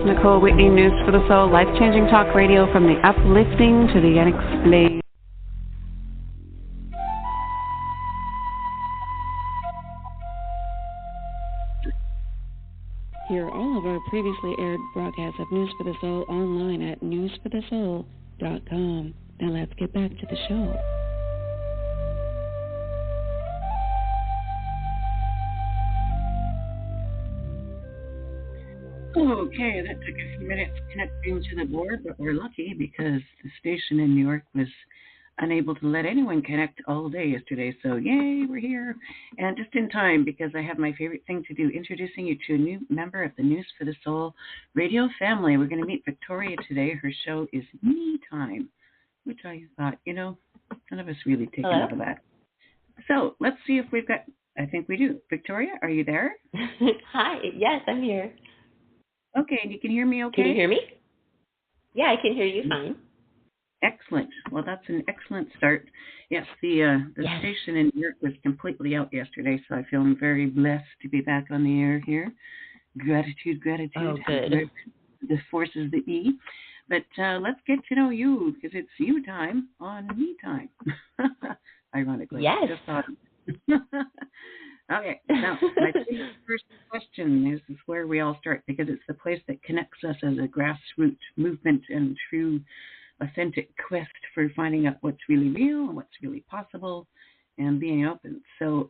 Nicole Whitney, News for the Soul, life-changing talk radio from the uplifting to the unexplained. Hear all of our previously aired broadcasts of News for the Soul online at newsforthesoul.com. Now let's get back to the show. Okay, that took a few minutes connecting to the board, but we're lucky because the station in New York was unable to let anyone connect all day yesterday. So yay, we're here. And just in time, because I have my favorite thing to do, introducing you to a new member of the News for the Soul radio family. We're going to meet Victoria today. Her show is Me Time, which I thought, none of us really take enough of that. So let's see if we've got, I think we do. Victoria, are you there? Hi, yes, I'm here. Okay, and you can hear me okay? Can you hear me? Yeah, I can hear you fine. Excellent. Well, that's an excellent start. Yes, the station in New York was completely out yesterday, so I feel I'm very blessed to be back on the air here. Gratitude. Oh, good. The forces that be. But let's get to know you, because it's you time on Me Time. Ironically. Yes. Just thought. Okay, now my first question is where we all start, because it's the place that connects us as a grassroots movement and true, authentic quest for finding out what's really real and what's really possible and being open. So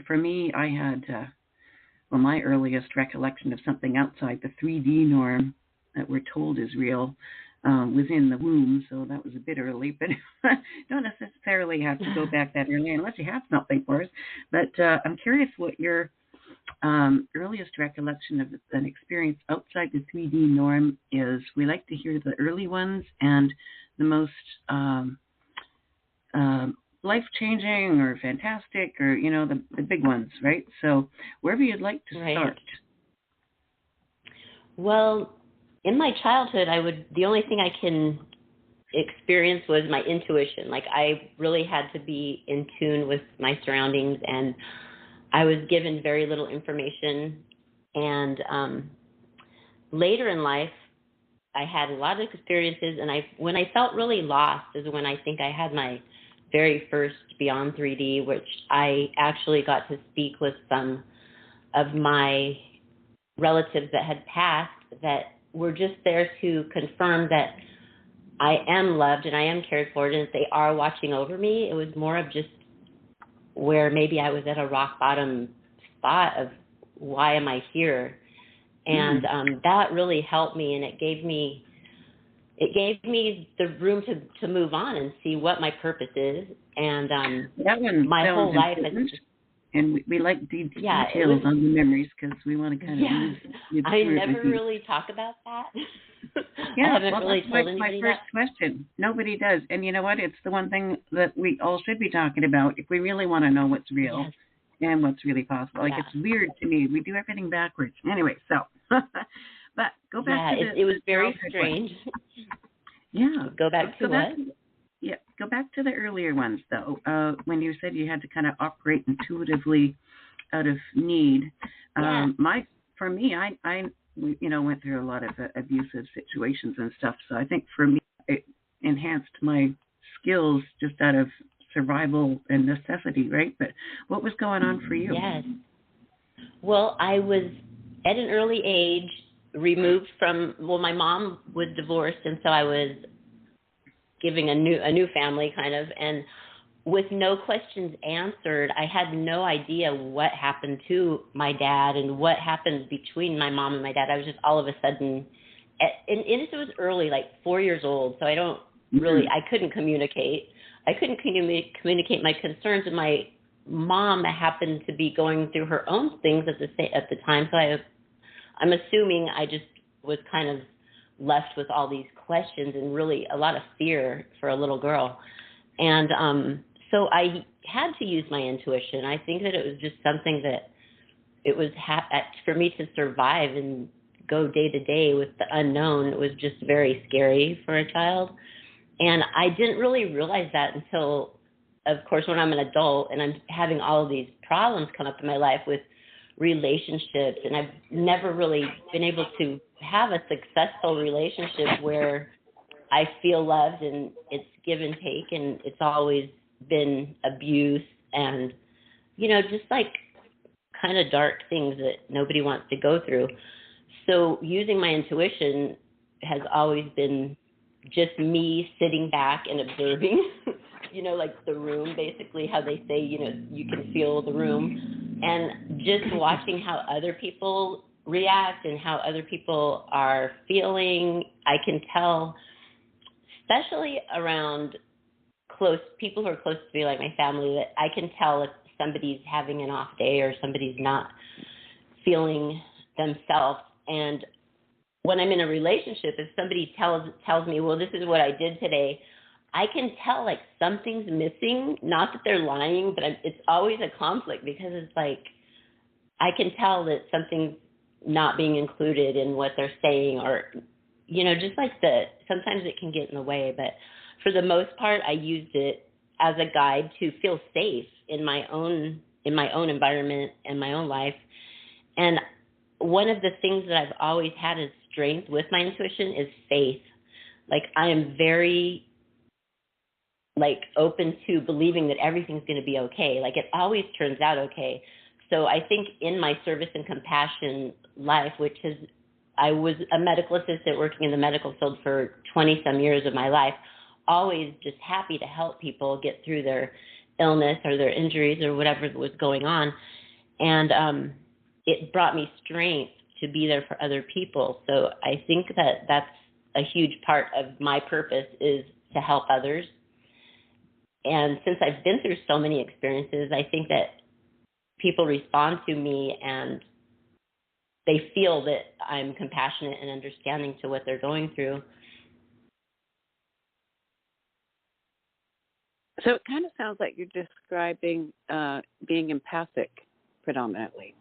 for me, I had, my earliest recollection of something outside the 3D norm that we're told is real was in the womb, so that was a bit early, but don't necessarily have to go back that early unless you have something for us. But I'm curious what your earliest recollection of an experience outside the 3D norm is. We like to hear the early ones and the most life-changing or fantastic or, the big ones, right? So wherever you'd like to start. Well, in my childhood, the only thing I can experience was my intuition. Like, I really had to be in tune with my surroundings, and I was given very little information. And later in life, I had a lot of experiences, and when I felt really lost is when I think I had my very first Beyond 3D, which I actually got to speak with some of my relatives that had passed that were just there to confirm that I am loved and I am cared for, and that they are watching over me. It was more of just where maybe I was at a rock bottom spot of why am I here? And that really helped me, and it gave me the room to move on and see what my purpose is. And that one my whole life has just, and we like details on the memories because we want to kind of I never really talk about that. Yeah, I haven't really told anybody my first question. Nobody does. And you know what? It's the one thing that we all should be talking about if we really want to know what's real and what's really possible. Like, it's weird to me. We do everything backwards. Anyway, so. But go back to it was very strange. Go back to what? Go back to the earlier ones, though, when you said you had to kind of operate intuitively out of need. For me, I went through a lot of abusive situations and stuff, so I think for me it enhanced my skills just out of survival and necessity, right? But what was going on for you? Yes. Well, I was at an early age removed from, my mom was divorced, and so I was giving a new family kind of, and with no questions answered, I had no idea what happened to my dad and what happened between my mom and my dad. I was just all of a sudden, and it was early, like 4 years old, so I don't really, I couldn't communicate. I couldn't communicate my concerns, and my mom happened to be going through her own things at the time, so I'm assuming I just was kind of left with all these questions and really a lot of fear for a little girl. And so I had to use my intuition. I think that it was just something that it was for me to survive and go day to day with the unknown. It was just very scary for a child. And I didn't really realize that until, of course, when I'm an adult and I'm having all of these problems come up in my life with relationships, and I've never really been able to have a successful relationship where I feel loved and it's give and take, and it's always been abuse and, just like kind of dark things that nobody wants to go through. So using my intuition has always been just me sitting back and observing, like the room, basically, how they say, you can feel the room, and just watching how other people react and how other people are feeling. I can tell, especially around people who are close to me, like my family, that I can tell if somebody's having an off day or somebody's not feeling themselves. And when I'm in a relationship, if somebody tells me, well, this is what I did today, I can tell like something's missing. Not that they're lying, but it's always a conflict, because it's like I can tell that something's not being included in what they're saying, or just like sometimes it can get in the way. But for the most part, I used it as a guide to feel safe in my own environment and my own life. And one of the things that I've always had as strength with my intuition is faith. Like, I am very open to believing that everything's going to be okay. Like, it always turns out okay. So I think in my service and compassion life, I was a medical assistant working in the medical field for 20 some years of my life, always just happy to help people get through their illness or their injuries or whatever was going on. And it brought me strength to be there for other people. So I think that that's a huge part of my purpose, is to help others. And since I've been through so many experiences, I think that people respond to me and they feel that I'm compassionate and understanding to what they're going through. So it kind of sounds like you're describing being empathic predominantly.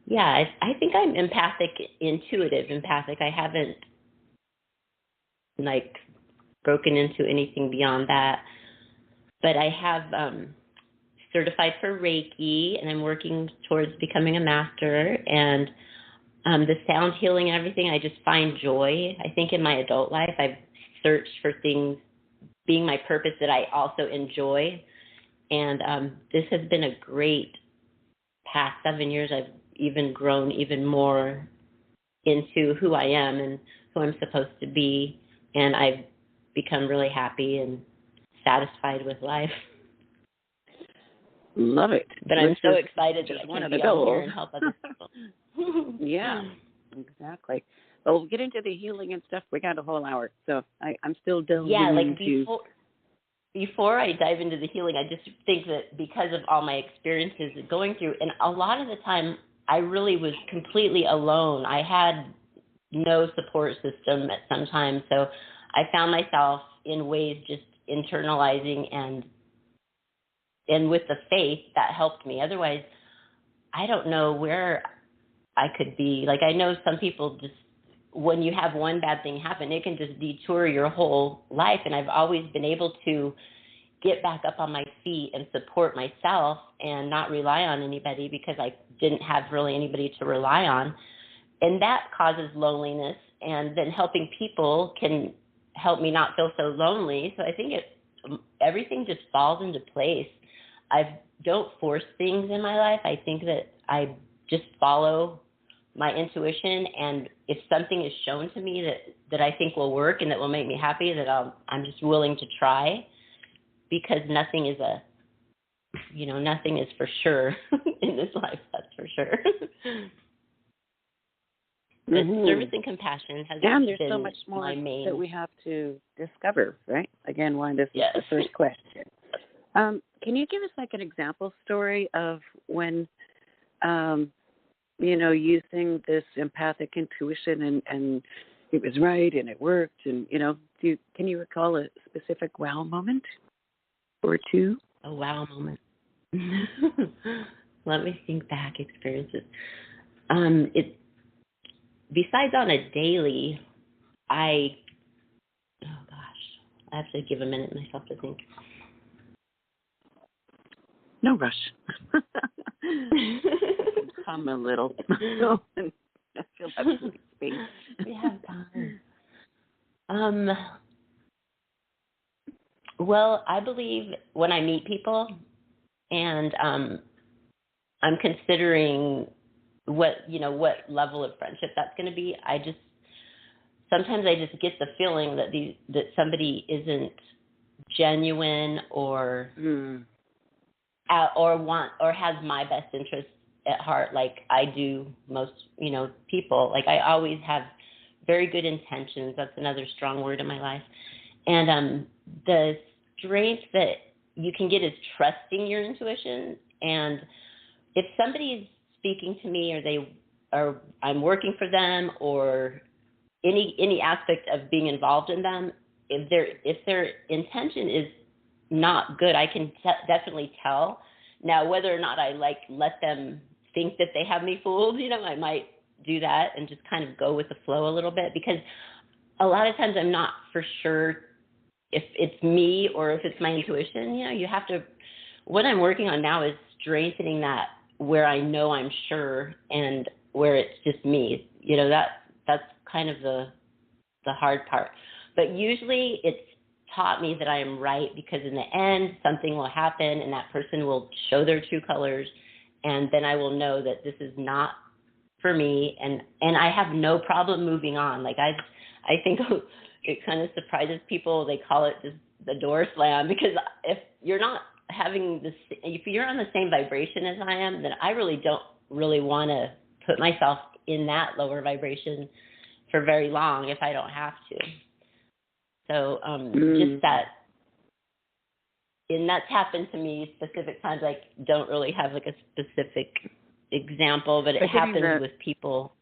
Yeah, I think I'm intuitive empathic. I haven't broken into anything beyond that. But I have certified for Reiki, and I'm working towards becoming a master. And the sound healing and everything, I just find joy. I think in my adult life, I've searched for things being my purpose that I also enjoy. And this has been a great past 7 years. I've even grown even more into who I am and who I'm supposed to be. And I've become really happy and satisfied with life. Love it. But I'm so excited that I can be on here and help other people. Yeah, exactly. Well, we'll get into the healing and stuff. We got a whole hour, so I'm still delving into... Before I dive into the healing, I just think that because of all my experiences going through, and a lot of the time I really was completely alone. I had no support system at some time, so I found myself in ways just internalizing, and with the faith that helped me. Otherwise, I don't know where I could be. Like, I know some people just, when you have one bad thing happen, it can just detour your whole life. And I've always been able to get back up on my feet and support myself and not rely on anybody, because I didn't have really anybody to rely on. And that causes loneliness. And then helping people can help me not feel so lonely. So I think everything just falls into place. I don't force things in my life. I think that I just follow my intuition, and if something is shown to me that I think will work and that will make me happy, that I'm just willing to try, because nothing is nothing is for sure in this life. That's for sure. But service and compassion has there's been so much more my main... that we have to discover, right? Again, why this is the first question. Can you give us an example story of when, using this empathic intuition and it was right and it worked, and, can you recall a specific wow moment or two? A wow moment. Let me think back experiences. Besides on a daily, I have to give a minute myself to think. No rush. come a little. So, I feel that's space. We have time. Well, I believe when I meet people and I'm considering what level of friendship that's going to be, sometimes I just get the feeling that somebody isn't genuine or has my best interest at heart, like I do most people. Like I always have very good intentions. That's another strong word in my life. And the strength that you can get is trusting your intuition. And if somebody's speaking to me, or I'm working for them, or any aspect of being involved in them, if their intention is not good, I can definitely tell. Now, whether or not I let them think that they have me fooled, I might do that and just kind of go with the flow a little bit, because a lot of times I'm not for sure if it's me or if it's my intuition. You have to. What I'm working on now is strengthening that where I know I'm sure and where it's just me. That's kind of the hard part. But usually it's taught me that I am right, because in the end something will happen and that person will show their true colors, and then I will know that this is not for me, and I have no problem moving on. Like I think it kind of surprises people. They call it just the door slam, because if you're not if you're on the same vibration as I am, then I really don't want to put myself in that lower vibration for very long if I don't have to. So just that, and that's happened to me specific times. I don't really have like a specific example, but it happens with people.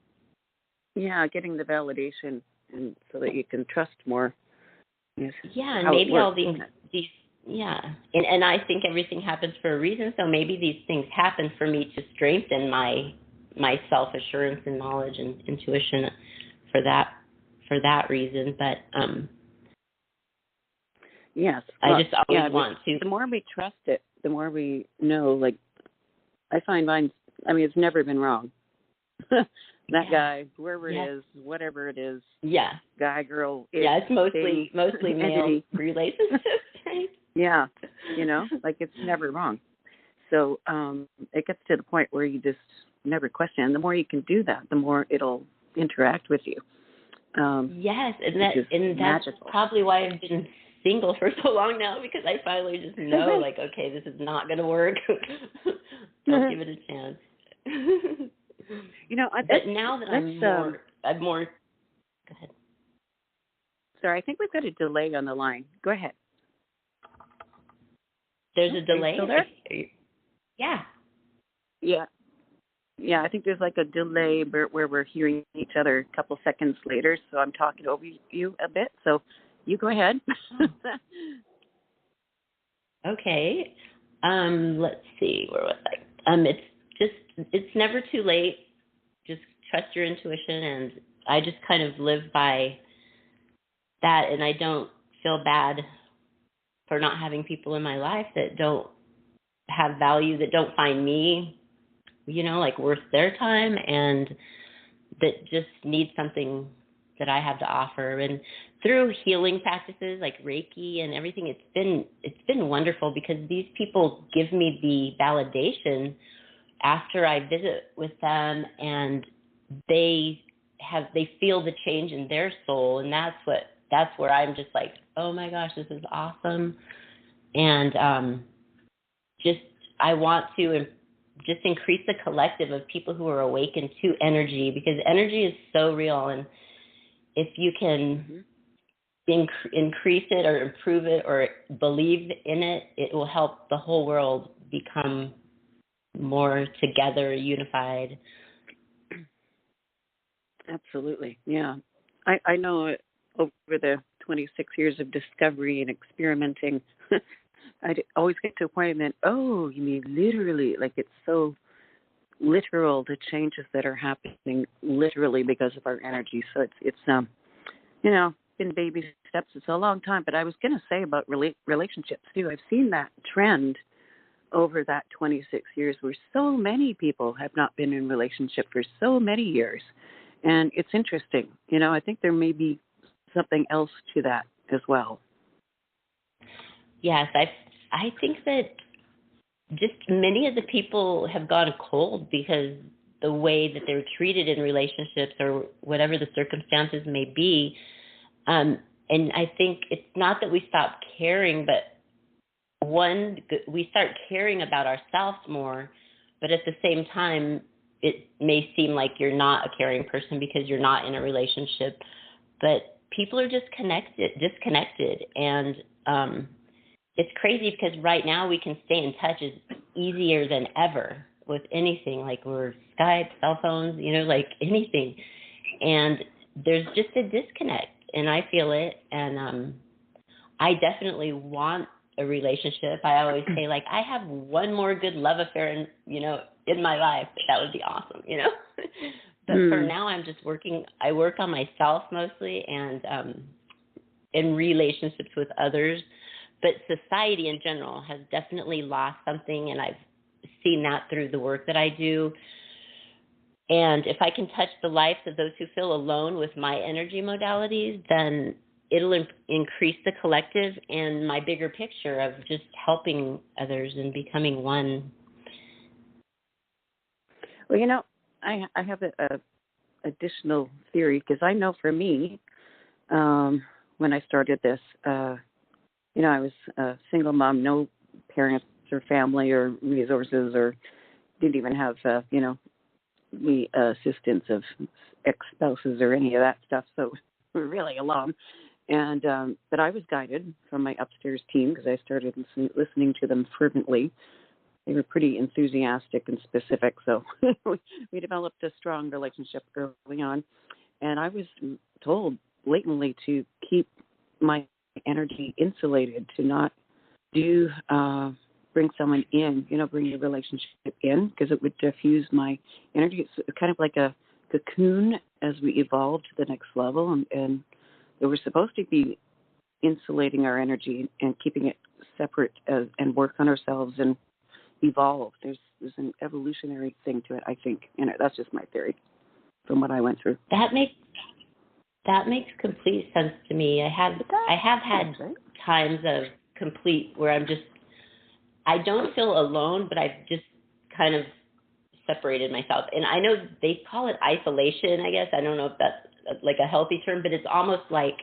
Yeah, getting the validation, and so that you can trust more. Yeah, and maybe all these yeah, and I think everything happens for a reason. So maybe these things happen for me to strengthen my self-assurance and knowledge and intuition for that reason. But yes, I just always want to. The more we trust it, the more we know. Like I find mine. I mean, it's never been wrong. That guy, whoever it is, whatever it is. Yeah. Guy, girl. It's mostly male relationships, right? Yeah. Like it's never wrong. So it gets to the point where you just never question. And the more you can do that, the more it'll interact with you. Yes, and that's probably why I've been single for so long now, because I finally just know, like, okay, this is not going to work. Don't give it a chance. But now that I'm more. Go ahead. Sorry, I think we've got a delay on the line. Go ahead. There's a delay? Still there? Yeah. Yeah. Yeah, I think there's like a delay where we're hearing each other a couple seconds later, so I'm talking over you a bit. So you go ahead. Okay. Let's see. Where was I? It's never too late. Just trust your intuition, and I just kind of live by that, and I don't feel bad for not having people in my life that don't have value, that don't find me, like worth their time, and that just need something that I have to offer. And through healing practices like Reiki and everything, it's been wonderful, because these people give me the validation after I visit with them, and they feel the change in their soul, and that's where I'm just like, oh my gosh, this is awesome. And I want to just increase the collective of people who are awakened to energy, because energy is so real, and if you can increase it or improve it or believe in it, it will help the whole world become more together, unified. Absolutely, yeah. I know over the 26 years of discovery and experimenting, I'd always get to a point and then, oh, you mean literally? Like it's so literal, the changes that are happening literally because of our energy. So it's been baby steps. It's a long time, but I was going to say about relationships too. I've seen that trend over that 26 years where so many people have not been in relationship for so many years. And it's interesting. I think there may be something else to that as well. Yes, I think that just many of the people have gone cold because the way that they're treated in relationships or whatever the circumstances may be. And I think it's not that we stop caring, but one, we start caring about ourselves more, but at the same time, it may seem like you're not a caring person because you're not in a relationship, but people are just disconnected. And it's crazy because right now we can stay in touch is easier than ever with anything, like we're Skype, cell phones, like anything. And there's just a disconnect, and I feel it. And I definitely want a relationship. I always say, like, I have one more good love affair in my life. That would be awesome, But for now, I'm just I work on myself mostly and in relationships with others. But society in general has definitely lost something, and I've seen that through the work that I do. And if I can touch the lives of those who feel alone with my energy modalities, then it'll increase the collective and my bigger picture of just helping others and becoming one. Well, I have a additional theory, because I know for me, when I started this, I was a single mom, no parents or family or resources, or didn't even have, the assistance of ex-spouses or any of that stuff. So we were really alone. And but I was guided from my upstairs team, because I started listening to them fervently. They were pretty enthusiastic and specific, so we developed a strong relationship early on. And I was told blatantly to keep my energy insulated, to not bring someone in, bring the relationship in, because it would diffuse my energy. It's kind of like a cocoon as we evolve to the next level, and we're supposed to be insulating our energy and keeping it separate and work on ourselves and evolve. There's an evolutionary thing to it, I think. That's just my theory from what I went through. That makes complete sense to me. I have had times of complete where I don't feel alone, but I've just kind of separated myself. And I know they call it isolation, I guess. I don't know if that's like a healthy term, but it's almost like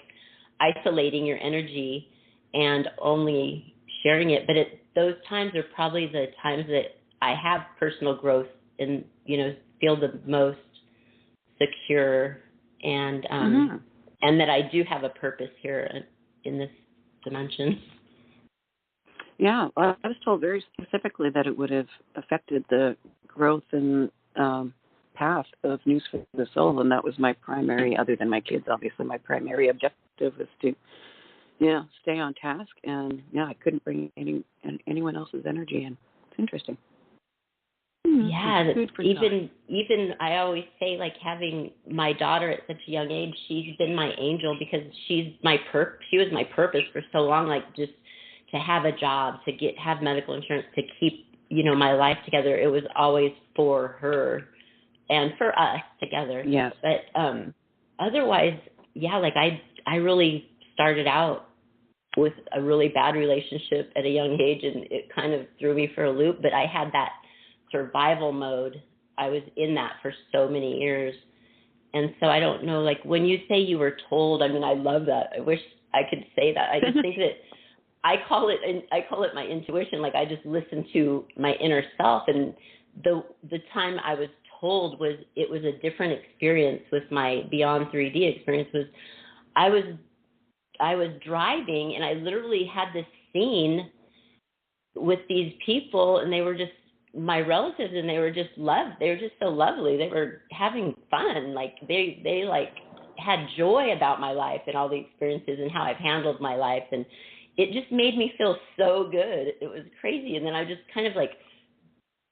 isolating your energy and only sharing it. But those times are probably the times that I have personal growth and, feel the most secure and and that I do have a purpose here in this dimension. Yeah, I was told very specifically that it would have affected the growth and path of News for the Soul, and that was my primary, other than my kids, obviously, my primary objective was to, stay on task, and, I couldn't bring anyone else's energy in. It's interesting. Yeah, even I always say, like, having my daughter at such a young age, she's been my angel, because she was my purpose for so long, like, just to have a job, to have medical insurance, to keep, my life together. It was always for her and for us together. Yes. But otherwise, like I really started out with a really bad relationship at a young age, and it kind of threw me for a loop. But I had that survival mode. I was in that for so many years. And so I don't know, like, when you say you were told, I mean, I love that. I wish I could say that. I just think that I call it my intuition. Like, I just listen to my inner self, and the time I was told it was a different experience with my Beyond 3D experience. Was I was driving, and I literally had this scene with these people, and they were just my relatives, and they were just so lovely. They were having fun. Like, they like had joy about my life and all the experiences and how I've handled my life, and it just made me feel so good. It was crazy. And then I just kind of like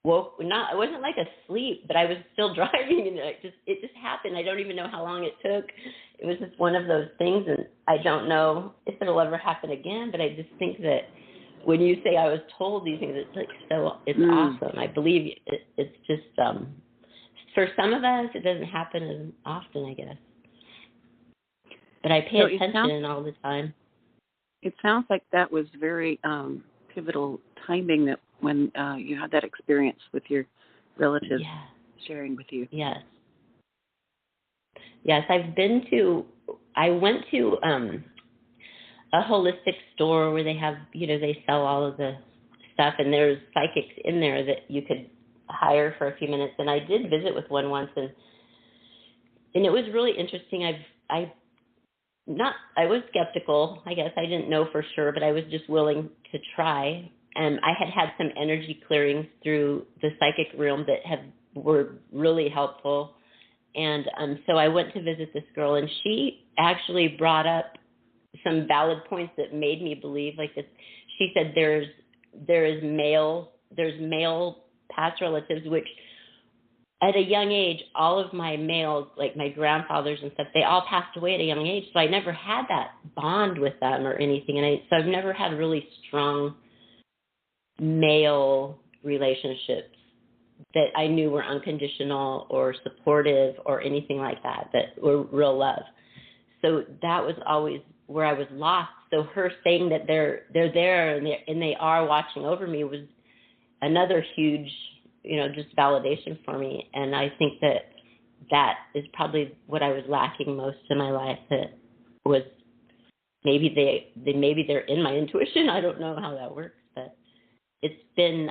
I wasn't like asleep, but I was still driving, and it just happened. I don't even know how long it took. It was just one of those things, and I don't know if it'll ever happen again, but I just think that when you say I was told these things, it's like so it's awesome. I believe you. It's just for some of us, it doesn't happen as often, I guess. But I pay attention all the time. It sounds like that was very pivotal timing, that when you had that experience with your relatives sharing with you. Yes. Yes, I went to a holistic store where they have, they sell all of the stuff, and there's psychics in there that you could hire for a few minutes. And I did visit with one once, and it was really interesting. I was skeptical, I guess. I didn't know for sure, but I was just willing to try. And I had some energy clearings through the psychic realm that were really helpful. And so I went to visit this girl, and she actually brought up some valid points that made me believe, like this. She said there's male past relatives, which at a young age, all of my males, like my grandfathers and stuff, they all passed away at a young age. So I never had that bond with them or anything. So I've never had really strong male relationships that I knew were unconditional or supportive or anything like that were real love. So that was always where I was lost. So her saying that they're there and they are watching over me was another huge, just validation for me. And I think that is probably what I was lacking most in my life. That was maybe they're in my intuition. I don't know how that works, but it's been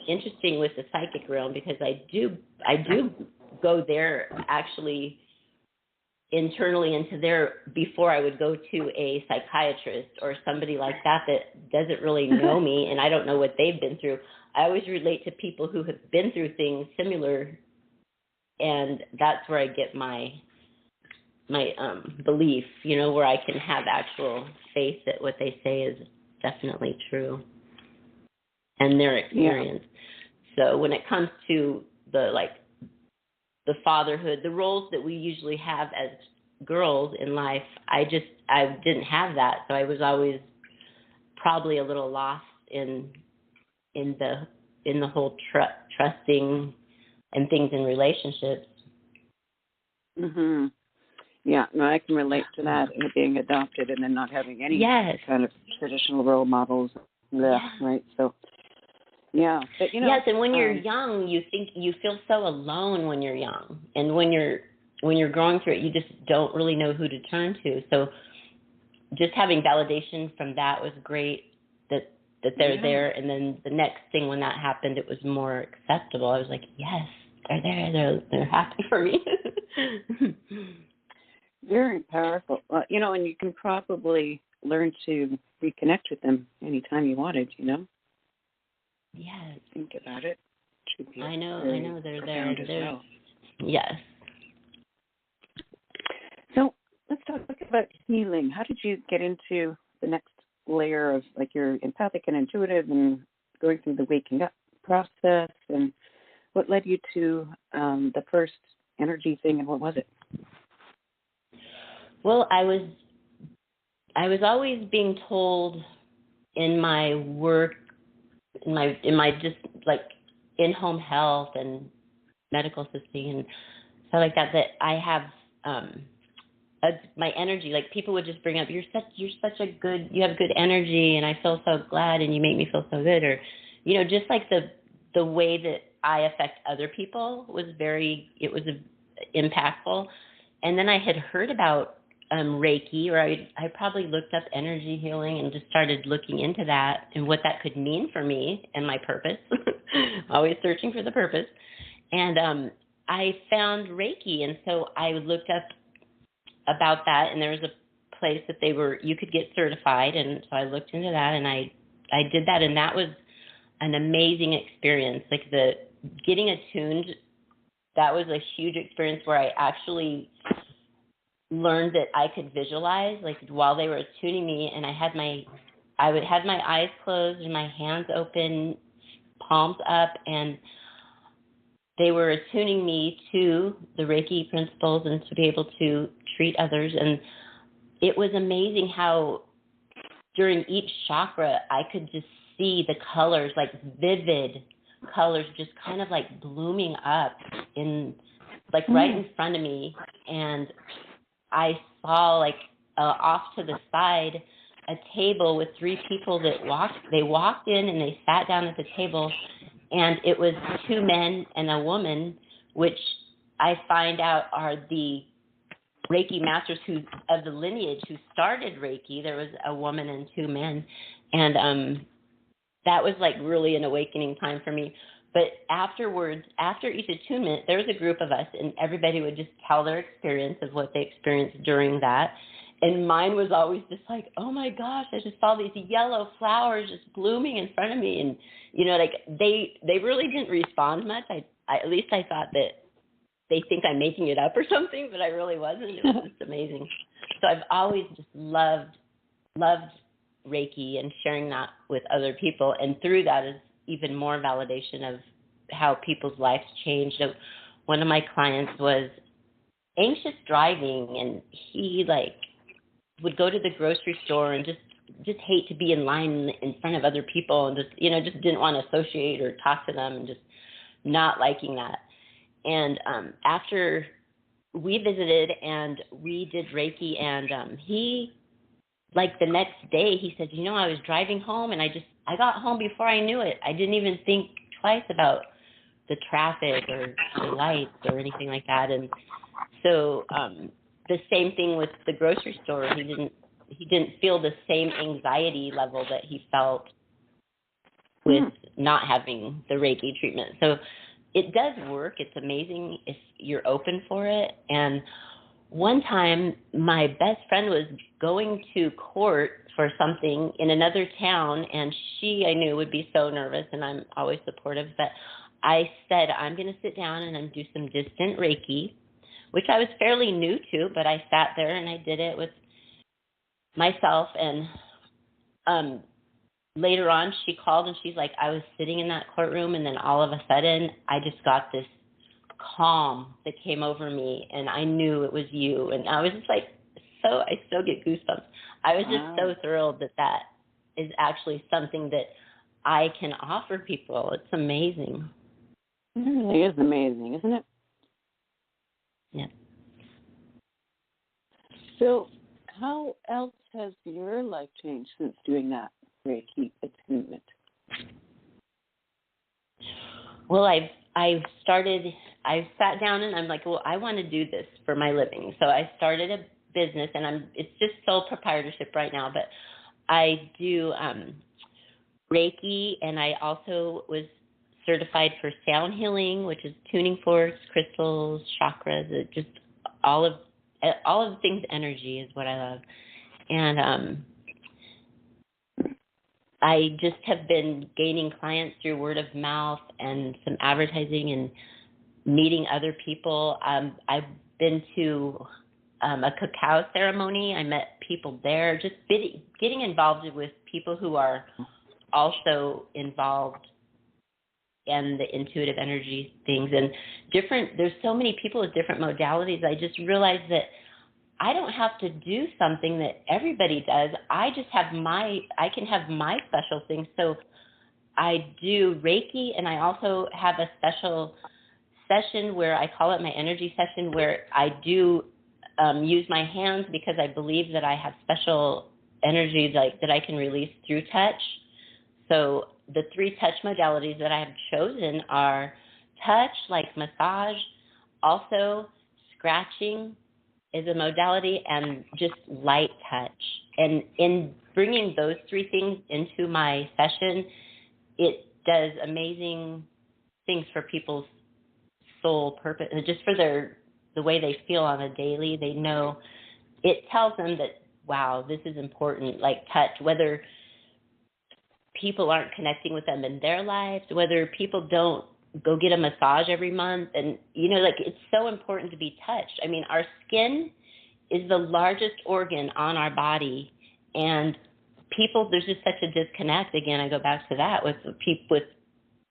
interesting with the psychic realm, because I do go there actually internally into there before I would go to a psychiatrist or somebody like that doesn't really know me, and I don't know what they've been through. I always relate to people who have been through things similar, and that's where I get my belief, where I can have actual faith that what they say is definitely true and their experience. So when it comes to the fatherhood, the roles that we usually have as girls in life, I didn't have that. So I was always probably a little lost in the whole trusting and things in relationships. Mhm. Yeah, no, I can relate to that, being adopted and then not having any kind of traditional role models left, right? So, yeah, but yes, and when you're young, you feel so alone when you're young, and when you're going through it, you just don't really know who to turn to. So, just having validation from that was great. That they're there, and then the next thing when that happened, it was more acceptable. I was like, yes, they're there. They're happy for me. Very powerful. And you can probably learn to reconnect with them anytime you wanted. Yes. Think about it. I know they're there. Well. Yes. So let's talk about healing. How did you get into the next layer of your empathic and intuitive and going through the waking up process, and what led you to the first energy thing, and what was it? Well, I was always being told in my work, in my just in-home health and medical assisting and stuff like that I have my energy. People would just bring up, you have good energy, and I feel so glad, and you make me feel so good, or just the way that I affect other people was impactful. And then I had heard about Reiki, or I probably looked up energy healing and just started looking into that and what that could mean for me and my purpose. Always searching for the purpose. And I found Reiki, and so I looked up about that, and there was a place that you could get certified, and so I looked into that, and I did that, and that was an amazing experience. The getting attuned, that was a huge experience where I actually learned that I could visualize, while they were attuning me, and I would have my eyes closed and my hands open, palms up, and they were attuning me to the Reiki principles and to be able to treat others. And it was amazing how during each chakra, I could just see the colors, like vivid colors, just kind of like blooming up in, like right in front of me. And I saw like off to the side a table with 3 people that walked in and they sat down at the table, and it was 2 men and a woman, which I find out are the Reiki masters of the lineage who started Reiki. There was a woman and 2 men, and that was like really an awakening time for me. But afterwards, after each attunement, there was a group of us, and everybody would just tell their experience of what they experienced during that. And mine was always just like, oh my gosh, I just saw these yellow flowers just blooming in front of me. And, you know, like they really didn't respond much. At least I thought that they think I'm making it up or something, but I really wasn't. It was just amazing. So I've always just loved Reiki and sharing that with other people. And through that is even more validation of how people's lives changed. So one of my clients was anxious driving, and he like would go to the grocery store and just hate to be in line in front of other people, and just, you know, just didn't want to associate or talk to them, and just not liking that. And after we visited and we did Reiki, and he, like the next day, he said, you know, I was driving home and I got home before I knew it. I didn't even think twice about the traffic or the lights or anything like that. And so the same thing with the grocery store. He didn't feel the same anxiety level that he felt with not having the Reiki treatment. So it does work. It's amazing if you're open for it. And one time, my best friend was going to court for something in another town, and she, I knew, would be so nervous, and I'm always supportive, but I said, I'm going to sit down and I'm do some distant Reiki, which I was fairly new to, but I sat there and I did it with myself. And later on, she called and she's like, I was sitting in that courtroom, and then all of a sudden, I just got this calm that came over me, and I knew it was you. And I was just like, I still get goosebumps. I was just so thrilled that is actually something that I can offer people. It's amazing. It really is amazing, isn't it? Yeah. So how else has your life changed since doing that Reiki attunement? Well, I sat down and I'm like, well, I want to do this for my living. So I started a business, and it's just sole proprietorship right now, but I do Reiki, and I also was certified for sound healing, which is tuning forks, crystals, chakras, just all of the things energy is what I love. And I just have been gaining clients through word of mouth and some advertising and meeting other people. I've been to a cacao ceremony. I met people there, just getting involved with people who are also involved in the intuitive energy things. And there's so many people with different modalities. I just realized that I don't have to do something that everybody does. I can have my special thing. So I do Reiki, and I also have a special session where I call it my energy session, where I do use my hands, because I believe that I have special energies that I can release through touch. So the 3 touch modalities that I have chosen are touch, like massage, also scratching is a modality, and just light touch. And in bringing those 3 things into my session, it does amazing things for people's soul purpose, just for the way they feel on a daily. They know, it tells them that, wow, this is important, like touch, whether people aren't connecting with them in their lives, whether people don't go get a massage every month. And, it's so important to be touched. I mean, our skin is the largest organ on our body, and there's just such a disconnect. Again, I go back to that with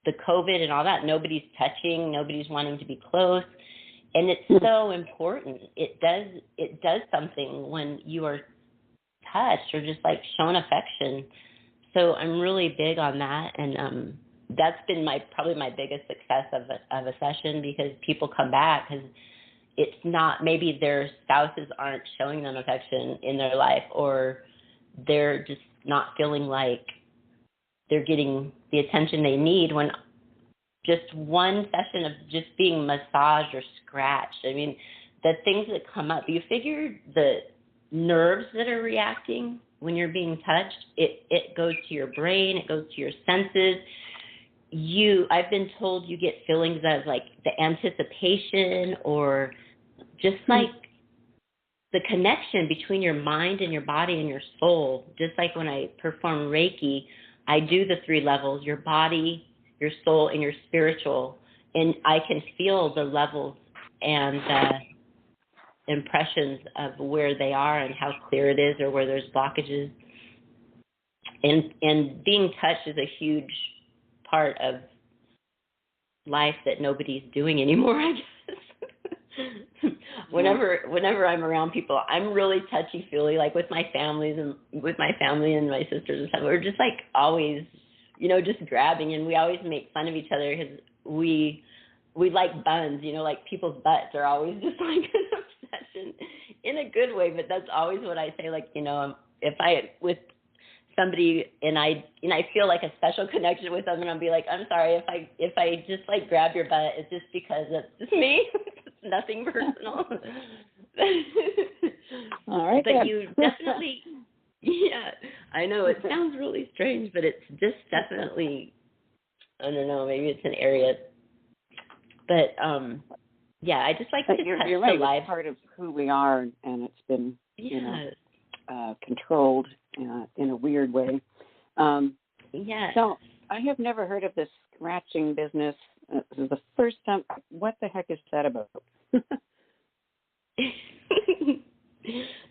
the COVID and all that. Nobody's touching, nobody's wanting to be close. And it's so important. It does something when you are touched or just like shown affection. So I'm really big on that, and that's been probably my biggest success of a session, because people come back because it's not, maybe their spouses aren't showing them affection in their life, or they're just not feeling like they're getting the attention they need, when just one session of just being massaged or scratched. I mean, the things that come up, you figure the nerves that are reacting when you're being touched, it goes to your brain, it goes to your senses. I've been told you get feelings of like the anticipation, or just like the connection between your mind and your body and your soul. Just like when I perform Reiki, I do the 3 levels: your body, your soul, and your spiritual. And I can feel the levels and impressions of where they are and how clear it is, or where there's blockages. And being touched is a huge part of life that nobody's doing anymore, I guess. Whenever I'm around people, I'm really touchy-feely, like with my family and my sisters and stuff. We're just like always, just grabbing, and we always make fun of each other because we like buns, like people's butts are always just like an obsession in a good way, but that's always what I say. Like, if I with somebody and I feel like a special connection with them, and I'll be like, I'm sorry if I just like grab your butt, it's just because it's just me. It's nothing personal. All right. But you definitely, yeah, I know it sounds really strange, but it's just definitely, I don't know, maybe it's an area. But yeah, I just like to touch you're right. the life. It's part of who we are, and it's been controlled in a weird way. Yeah. So I have never heard of this scratching business. This is the first time. What the heck is that about?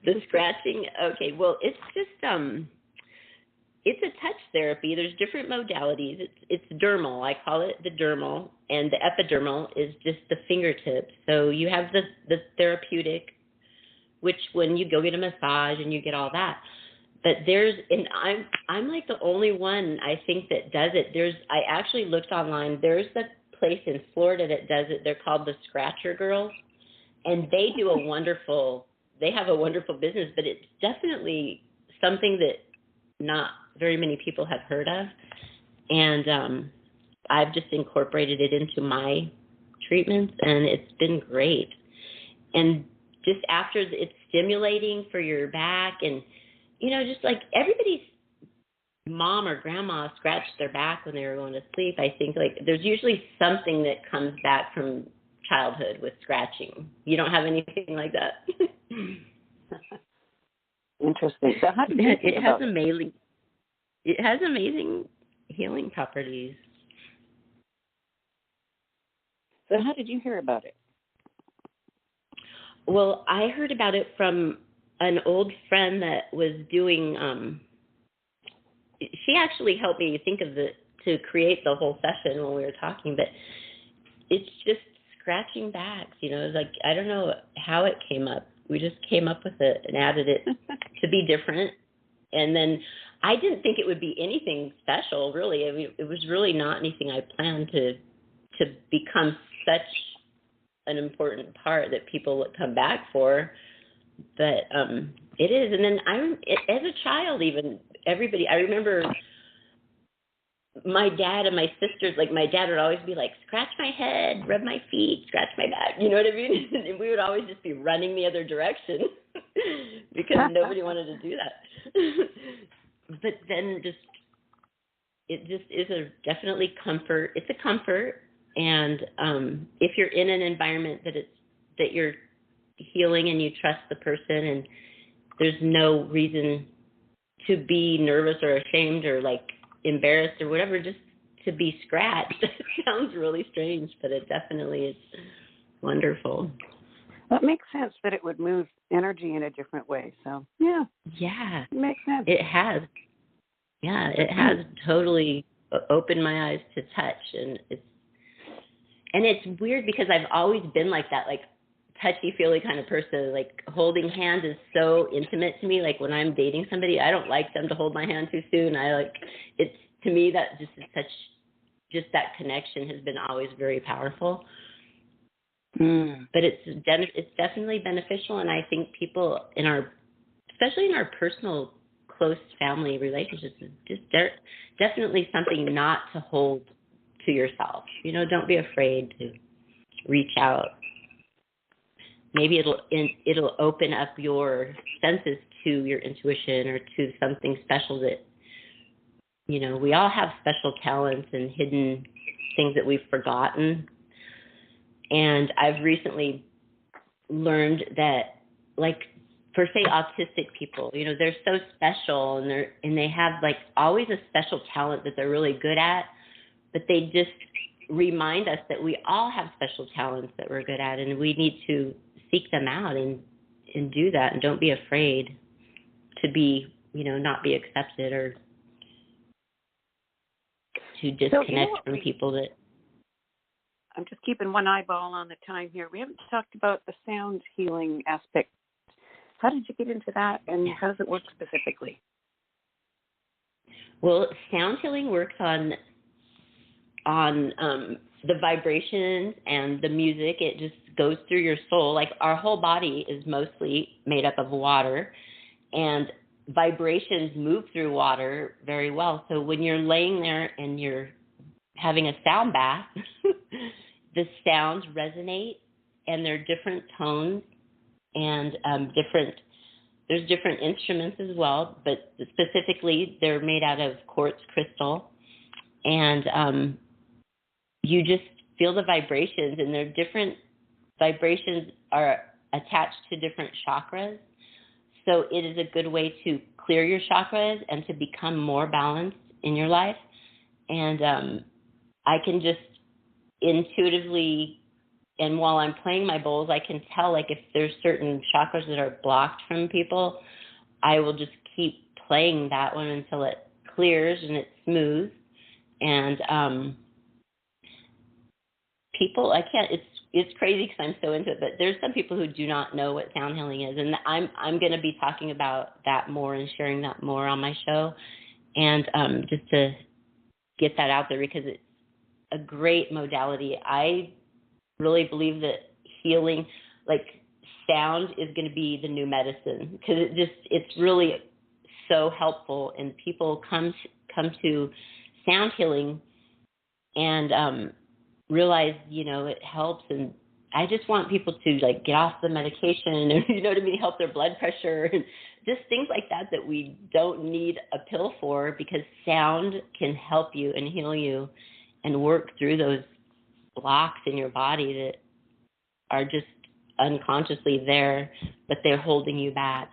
The scratching. Okay. Well, it's just it's a touch therapy. There's different modalities. It's dermal. I call it the dermal, and the epidermal is just the fingertips. So you have the therapeutic, which when you go get a massage and you get all that. But I'm like the only one I think that does it. I actually looked online. There's a place in Florida that does it. They're called the Scratcher Girls, and they have a wonderful business. But it's definitely something that not very many people have heard of, and I've just incorporated it into my treatments, and it's been great. And just after, it's stimulating for your back, and just like everybody's mom or grandma scratched their back when they were going to sleep. I think like there's usually something that comes back from childhood with scratching. You don't have anything like that? Interesting. So how did you think about it? It has amazing healing properties. So how did you hear about it? Well, I heard about it from an old friend that was doing, she actually helped me think of to create the whole session when we were talking, but it's just scratching backs, it's like, I don't know how it came up. We just came up with it and added it to be different. And then I didn't think it would be anything special, really. I mean, it was really not anything I planned to become such an important part that people would come back for. But it is. And then as a child, even everybody, I remember my dad and my sisters, like my dad would always be like, scratch my head, rub my feet, scratch my back. You know what I mean? And we would always just be running the other direction because nobody wanted to do that. But then it just is definitely comfort. It's a comfort. And if you're in an environment that you're healing and you trust the person and there's no reason to be nervous or ashamed or like embarrassed or whatever, just to be scratched. It sounds really strange, but it definitely is wonderful. That makes sense that it would move energy in a different way. So yeah, it makes sense. It has. Yeah, it has totally opened my eyes to touch, and it's weird because I've always been like that. Like touchy-feely kind of person. Like, holding hands is so intimate to me. Like, when I'm dating somebody, I don't like them to hold my hand too soon. It's, to me, that just is just that connection has been always very powerful. But it's definitely beneficial, and I think people especially in our personal, close family relationships, is just definitely something not to hold to yourself. Don't be afraid to reach out. Maybe it'll open up your senses to your intuition or to something special that, we all have special talents and hidden things that we've forgotten. And I've recently learned that, like, for, say, autistic people, they're so special, and they have, like, always a special talent that they're really good at, but they just remind us that we all have special talents that we're good at, and we need to seek them out and do that, and don't be afraid to be, not be accepted or to disconnect from people that... I'm just keeping one eyeball on the time here. We haven't talked about the sound healing aspect. How did you get into that, and how does it work specifically? Well, sound healing works on the vibrations and the music. It just goes through your soul. Like, our whole body is mostly made up of water, and vibrations move through water very well. So when you're laying there and you're having a sound bath, the sounds resonate, and there are different tones and there's different instruments as well, but specifically they're made out of quartz crystal, and you just feel the vibrations, and their different vibrations are attached to different chakras. So it is a good way to clear your chakras and to become more balanced in your life. And I can just intuitively, and while I'm playing my bowls, I can tell, like, if there's certain chakras that are blocked from people, I will just keep playing that one until it clears and it's smooth. And people, it's crazy because I'm so into it, but there's some people who do not know what sound healing is, and I'm going to be talking about that more and sharing that more on my show, and just to get that out there, because it's a great modality. I really believe that healing, like, sound is going to be the new medicine, because it's really so helpful, and people come to sound healing and realize, it helps. And I just want people to, like, get off the medication and, help their blood pressure and just things like that we don't need a pill for, because sound can help you and heal you and work through those blocks in your body that are just unconsciously there, but they're holding you back.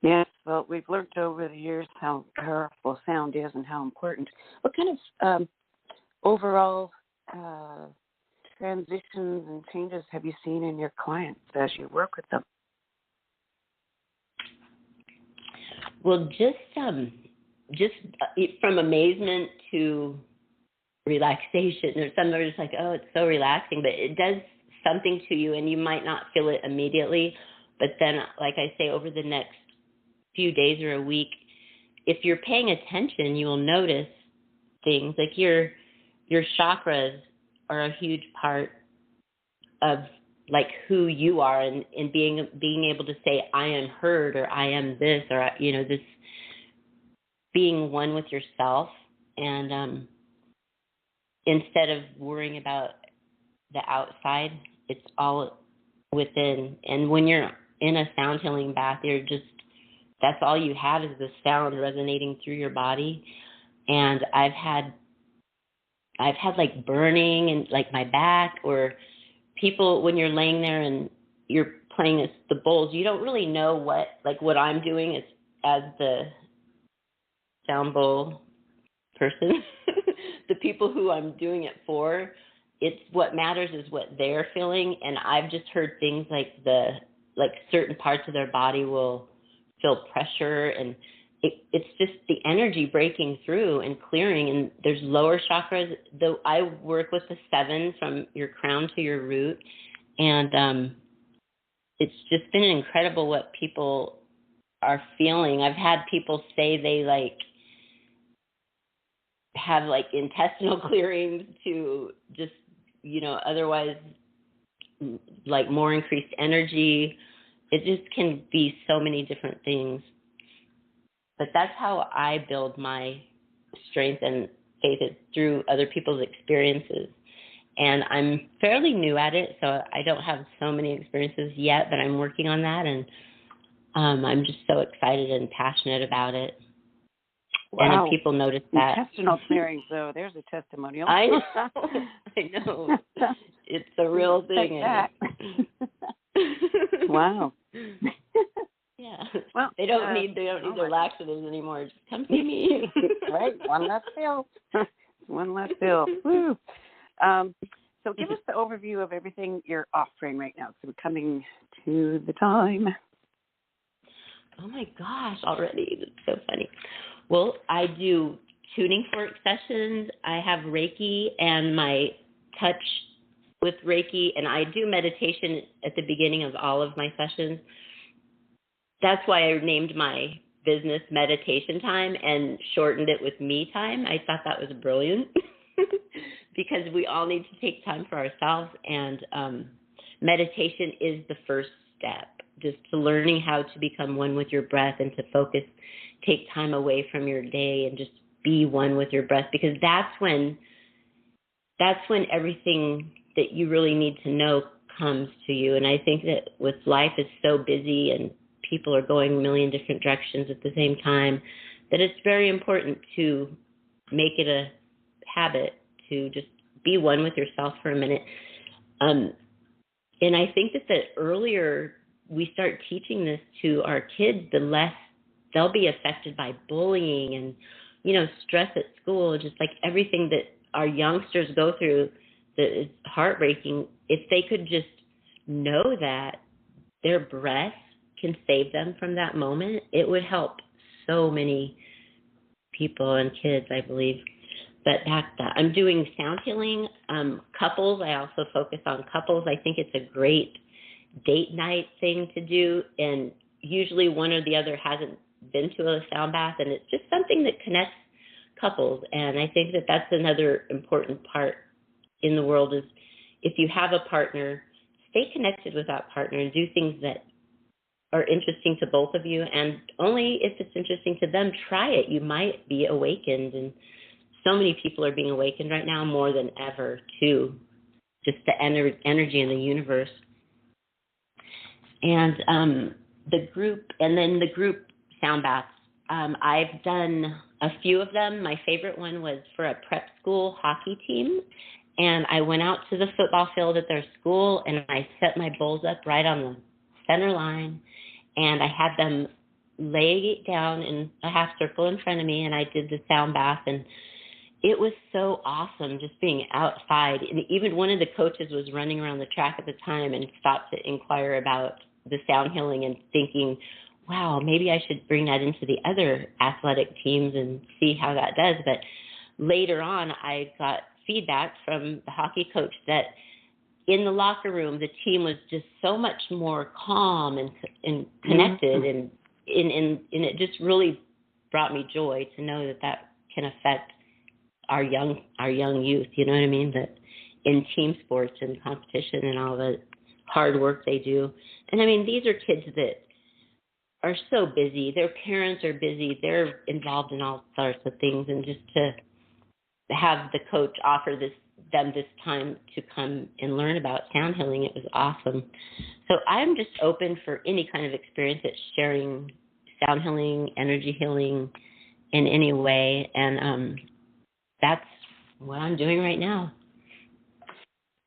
Yes, well, we've learned over the years how powerful sound is and how important. What kind of overall transitions and changes have you seen in your clients as you work with them? Well, just from amazement to relaxation. There's some that are just like, oh, it's so relaxing, but it does something to you, and you might not feel it immediately. But then, like I say, over the next few days or a week, if you're paying attention, you will notice things like your chakras are a huge part of, like, who you are, and being able to say, I am heard, or I am this, or, this being one with yourself. And instead of worrying about the outside, it's all within. And when you're in a sound healing bath, that's all you have is the sound resonating through your body. And I've had like burning and, like, my back, or people, when you're laying there and you're playing the bowls, you don't really know what I'm doing is, as the sound bowl person, the people who I'm doing it for, it's what matters is what they're feeling. And I've just heard things like certain parts of their body will feel pressure, and it's just the energy breaking through and clearing. And there's lower chakras. Though I work with the 7 from your crown to your root, and it's just been incredible what people are feeling. I've had people say they have intestinal clearings to just, otherwise more increased energy. It just can be so many different things. But that's how I build my strength and faith, is through other people's experiences. And I'm fairly new at it, so I don't have so many experiences yet, but I'm working on that. And I'm just so excited and passionate about it. Wow. And if people notice that. Intestinal clearing, so there's a testimonial. I know. It's a real thing. Wow. Yeah. Well, they don't need their laxatives anymore. Just come see me. Right. One less pill. One less pill. Woo. So give us the overview of everything you're offering right now. So we're coming to the time. Oh my gosh, already. That's so funny. Well, I do tuning fork sessions. I have Reiki and my touch with Reiki, and I do meditation at the beginning of all of my sessions. That's why I named my business Meditation Time and shortened it with Me Time. I thought that was brilliant because we all need to take time for ourselves, and meditation is the first step, just to learning how to become one with your breath and to focus, take time away from your day and just be one with your breath, because that's when everything that you really need to know comes to you. And I think that with life is so busy and people are going a million different directions at the same time, that it's very important to make it a habit to just be one with yourself for a minute. And I think that the earlier we start teaching this to our kids, the less they'll be affected by bullying and, stress at school, just like everything that our youngsters go through that is heartbreaking. If they could just know that their breath can save them from that moment, it would help so many people and kids, I believe. But I'm doing sound healing, couples. I also focus on couples. I think it's a great date night thing to do, and usually one or the other hasn't been to a sound bath, and it's just something that connects couples. And I think that that's another important part in the world, is if you have a partner, stay connected with that partner and do things that are interesting to both of you, and only if it's interesting to them, try it. You might be awakened, and so many people are being awakened right now more than ever to just the energy in the universe. And the group sound baths, I've done a few of them. My favorite one was for a prep school hockey team, and I went out to the football field at their school, and I set my bowls up right on the center line, and I had them lay down in a half circle in front of me, and I did the sound bath, and it was so awesome just being outside. And even one of the coaches was running around the track at the time and stopped to inquire about the sound healing and thinking, wow, maybe I should bring that into the other athletic teams and see how that does. But later on, I got feedback from the hockey coach that in the locker room, the team was just so much more calm and connected. Mm-hmm. And it just really brought me joy to know that can affect our young youth, you know what I mean? That in team sports and competition and all the hard work they do. And I mean, these are kids that are so busy. Their parents are busy. They're involved in all sorts of things. And just to have the coach offer them this time to come and learn about sound healing, it was awesome. So I'm just open for any kind of experience that's sharing sound healing, energy healing in any way. And that's what I'm doing right now.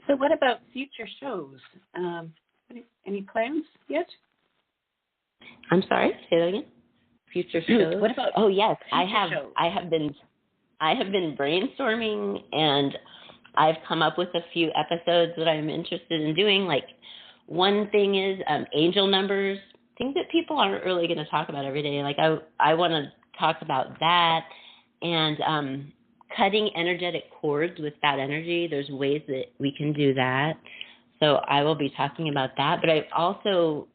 So what about future shows? Any plans yet? I'm sorry, say that again. Future shows. What about? Oh yes, I have. Shows? I have been brainstorming, and I've come up with a few episodes that I'm interested in doing. Like one thing is angel numbers, things that people aren't really going to talk about every day. Like I want to talk about that and cutting energetic cords with bad energy. There's ways that we can do that. So I will be talking about that. But I also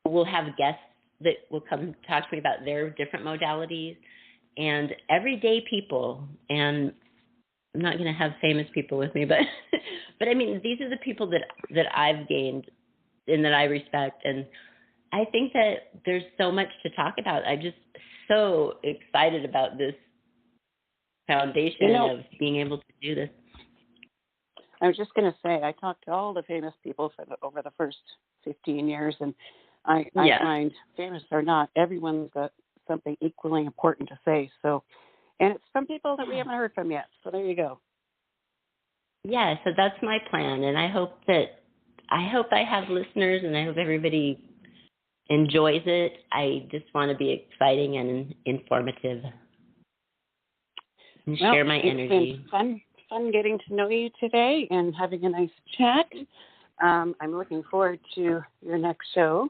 will have guests that will come talk to me about their different modalities and everyday people. And I'm not going to have famous people with me, but I mean, these are the people that I've gained and that I respect. And I think that there's so much to talk about. I'm just so excited about this foundation of being able to do this. I was just going to say, I talked to all the famous people over the first 15 years, and I find, famous or not, everyone's got something equally important to say. So, and it's some people that we haven't heard from yet. So there you go. Yeah, so that's my plan, and I hope I have listeners, and I hope everybody enjoys it. I just want to be exciting and informative and share my energy. It's been fun getting to know you today and having a nice chat. I'm looking forward to your next show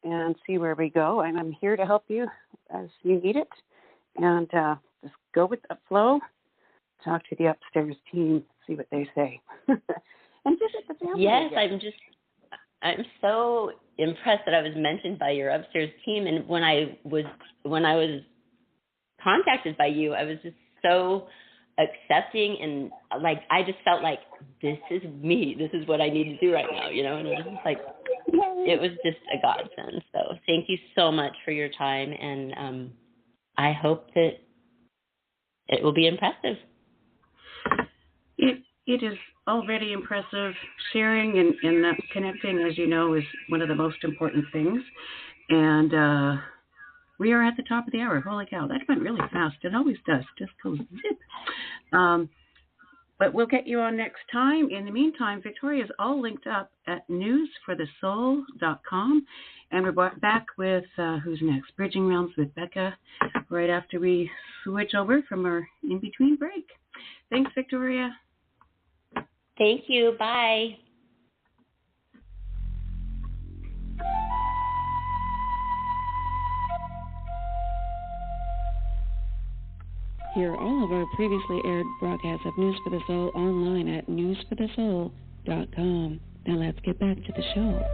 and see where we go. And I'm here to help you as you need it. And just go with the flow. Talk to the upstairs team, see what they say. And visit the family. Yes, again. I'm so impressed that I was mentioned by your upstairs team. And when I was contacted by you, I was just so accepting and like I just felt like this is me. This is what I need to do right now, you know. And it was just like it was just a godsend. So thank you so much for your time, and I hope that it will be impressive. It is already impressive. Sharing and that connecting, as you know, is one of the most important things. And we are at the top of the hour. Holy cow, that went really fast. It always does. Just goes zip. But we'll get you on next time. In the meantime, Victoria's all linked up at newsforthesoul.com. And we're back with, who's next? Bridging Rounds with Becca, right after we switch over from our in-between break. Thanks, Victoria. Thank you. Bye. Hear all of our previously aired broadcasts of News for the Soul online at newsforthesoul.com. Now let's get back to the show.